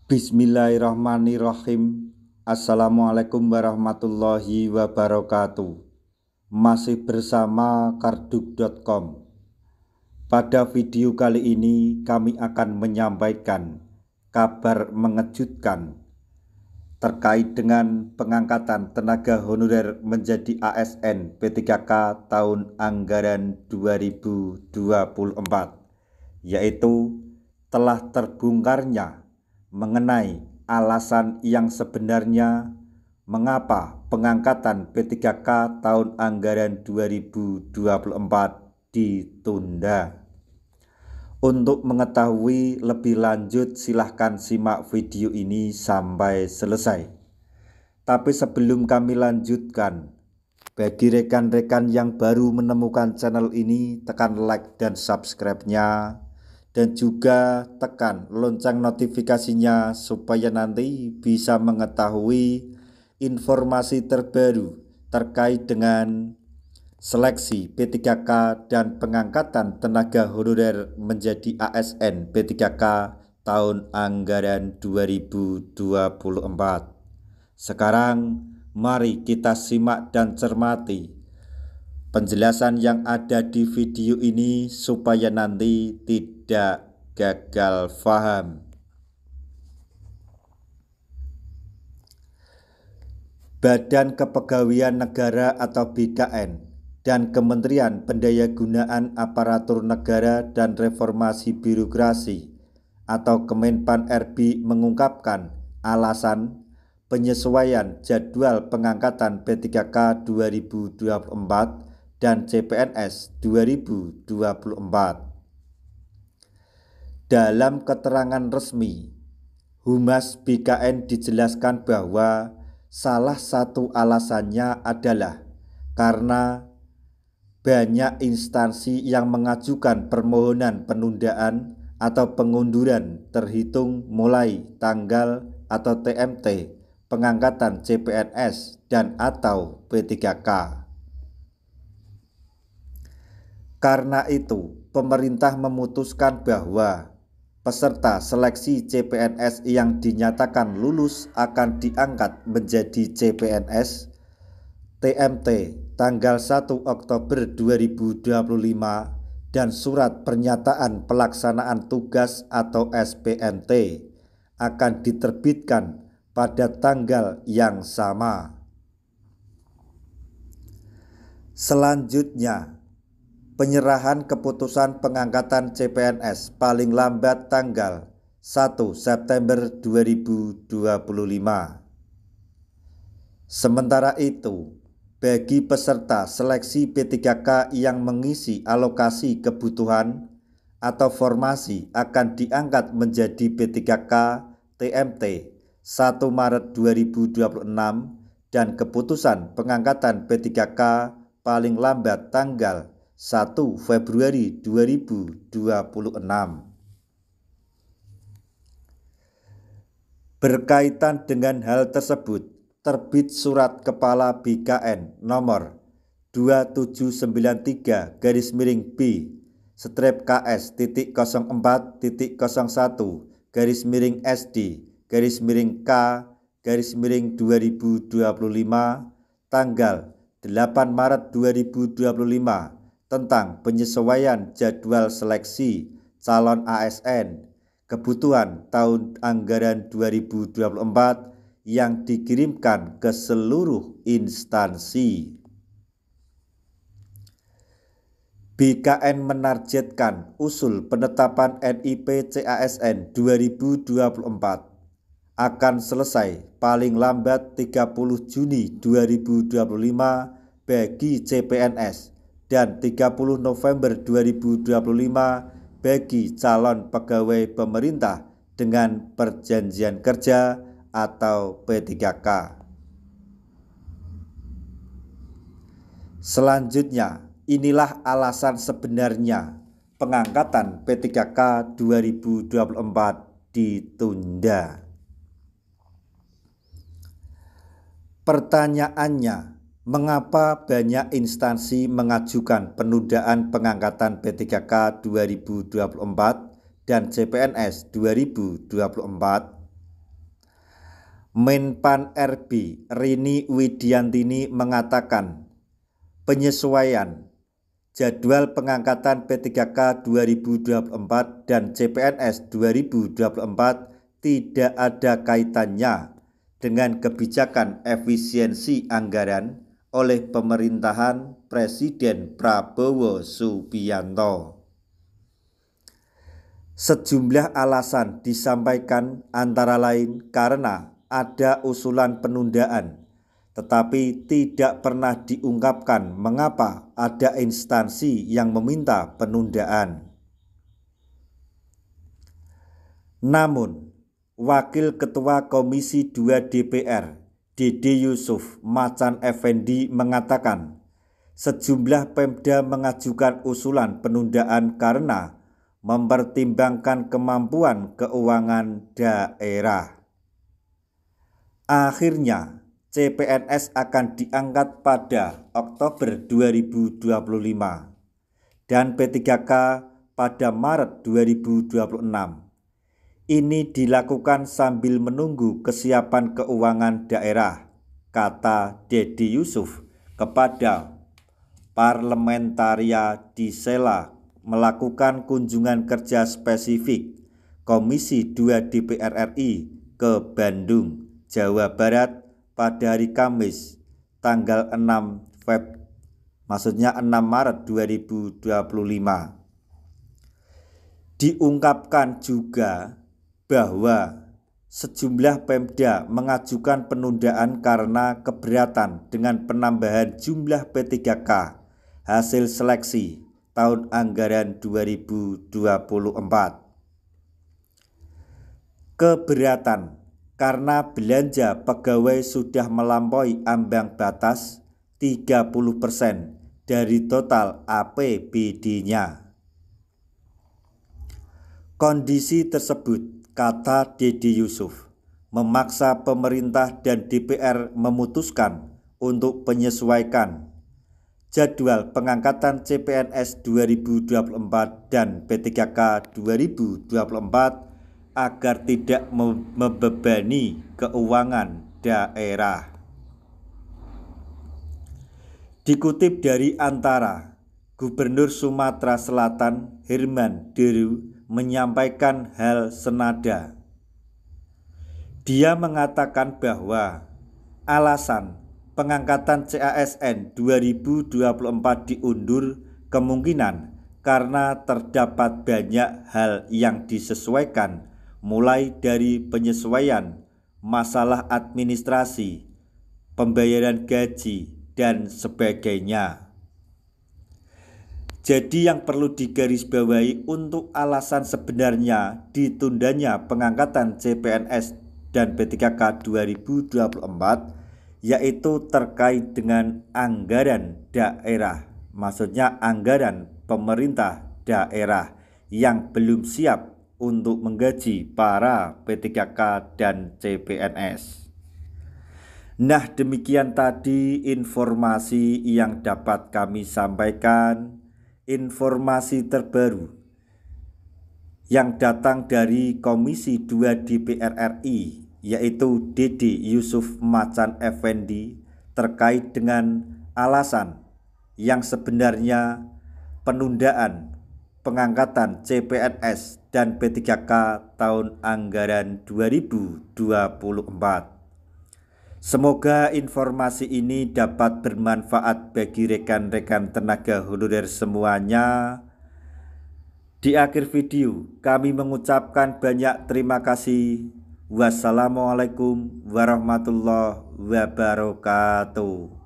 Bismillahirrahmanirrahim. Assalamualaikum warahmatullahi wabarakatuh. Masih bersama karduk.com. Pada video kali ini kami akan menyampaikan kabar mengejutkan terkait dengan pengangkatan tenaga honorer menjadi ASN P3K tahun anggaran 2024, yaitu telah terbongkarnya mengenai alasan yang sebenarnya mengapa pengangkatan P3K tahun anggaran 2024 ditunda. Untuk mengetahui lebih lanjut silahkan simak video ini sampai selesai. Tapi sebelum kami lanjutkan, bagi rekan-rekan yang baru menemukan channel ini, tekan like dan subscribe-nya, dan juga tekan lonceng notifikasinya supaya nanti bisa mengetahui informasi terbaru terkait dengan seleksi P3K dan pengangkatan tenaga honorer menjadi ASN P3K tahun anggaran 2024. Sekarang mari kita simak dan cermati penjelasan yang ada di video ini supaya nanti tidak gagal paham. Badan Kepegawaian Negara atau BKN dan Kementerian Pendayagunaan Aparatur Negara dan Reformasi Birokrasi atau Kemenpan RB mengungkapkan alasan penyesuaian jadwal pengangkatan P3K 2024 dan CPNS 2024. Dalam keterangan resmi, Humas BKN dijelaskan bahwa salah satu alasannya adalah karena banyak instansi yang mengajukan permohonan penundaan atau pengunduran terhitung mulai tanggal atau TMT pengangkatan CPNS dan atau P3K. Karena itu, pemerintah memutuskan bahwa peserta seleksi CPNS yang dinyatakan lulus akan diangkat menjadi CPNS TMT tanggal 1 Oktober 2025 dan surat pernyataan pelaksanaan tugas atau SPNT akan diterbitkan pada tanggal yang sama. Selanjutnya, penyerahan keputusan pengangkatan CPNS paling lambat tanggal 1 September 2025. Sementara itu, bagi peserta seleksi P3K yang mengisi alokasi kebutuhan atau formasi akan diangkat menjadi P3K TMT 1 Maret 2026 dan keputusan pengangkatan P3K paling lambat tanggal 1 Februari 2026. Berkaitan dengan hal tersebut, terbit Surat Kepala BKN nomor 2793-B/KS.01/SD/K/2025 tanggal 8 Maret 2025 tentang penyesuaian jadwal seleksi calon ASN kebutuhan tahun anggaran 2024 yang dikirimkan ke seluruh instansi. BKN menargetkan usul penetapan NIP CASN 2024 akan selesai paling lambat 30 Juni 2025 bagi CPNS dan 30 November 2025 bagi calon pegawai pemerintah dengan perjanjian kerja atau P3K. Selanjutnya, inilah alasan sebenarnya pengangkatan P3K 2024 ditunda. Pertanyaannya, mengapa banyak instansi mengajukan penundaan pengangkatan P3K 2024 dan CPNS 2024? Menpan RB Rini Widiantini mengatakan penyesuaian jadwal pengangkatan P3K 2024 dan CPNS 2024 tidak ada kaitannya dengan kebijakan efisiensi anggaran oleh pemerintahan Presiden Prabowo Subianto. Sejumlah alasan disampaikan antara lain karena ada usulan penundaan, tetapi tidak pernah diungkapkan mengapa ada instansi yang meminta penundaan. Namun, Wakil Ketua Komisi 2 DPR, Dede Yusuf Macan Effendi mengatakan, sejumlah Pemda mengajukan usulan penundaan karena mempertimbangkan kemampuan keuangan daerah. Akhirnya, CPNS akan diangkat pada Oktober 2025 dan P3K pada Maret 2026. Ini dilakukan sambil menunggu kesiapan keuangan daerah, kata Dede Yusuf kepada parlementaria di Sela melakukan kunjungan kerja spesifik Komisi 2 DPR RI ke Bandung, Jawa Barat pada hari Kamis tanggal 6 Maret 2025. Diungkapkan juga bahwa sejumlah Pemda mengajukan penundaan karena keberatan dengan penambahan jumlah P3K hasil seleksi tahun anggaran 2024. Keberatan karena belanja pegawai sudah melampaui ambang batas 30% dari total APBD-nya. Kondisi tersebut, kata Dede Yusuf, memaksa pemerintah dan DPR memutuskan untuk menyesuaikan jadwal pengangkatan CPNS 2024 dan P3K 2024 agar tidak membebani keuangan daerah. Dikutip dari Antara, Gubernur Sumatera Selatan Herman Deru menyampaikan hal senada. Dia mengatakan bahwa alasan pengangkatan CASN 2024 diundur kemungkinan karena terdapat banyak hal yang disesuaikan, mulai dari penyesuaian masalah administrasi, pembayaran gaji, dan sebagainya. Jadi yang perlu digarisbawahi untuk alasan sebenarnya ditundanya pengangkatan CPNS dan P3K 2024 yaitu terkait dengan anggaran daerah, maksudnya anggaran pemerintah daerah yang belum siap untuk menggaji para P3K dan CPNS. Nah, demikian tadi informasi yang dapat kami sampaikan. Informasi terbaru yang datang dari Komisi 2 DPR RI yaitu Dede Yusuf Macan Effendi terkait dengan alasan yang sebenarnya penundaan pengangkatan CPNS dan P3K tahun anggaran 2024. Semoga informasi ini dapat bermanfaat bagi rekan-rekan tenaga honorer semuanya. Di akhir video, kami mengucapkan banyak terima kasih. Wassalamualaikum warahmatullahi wabarakatuh.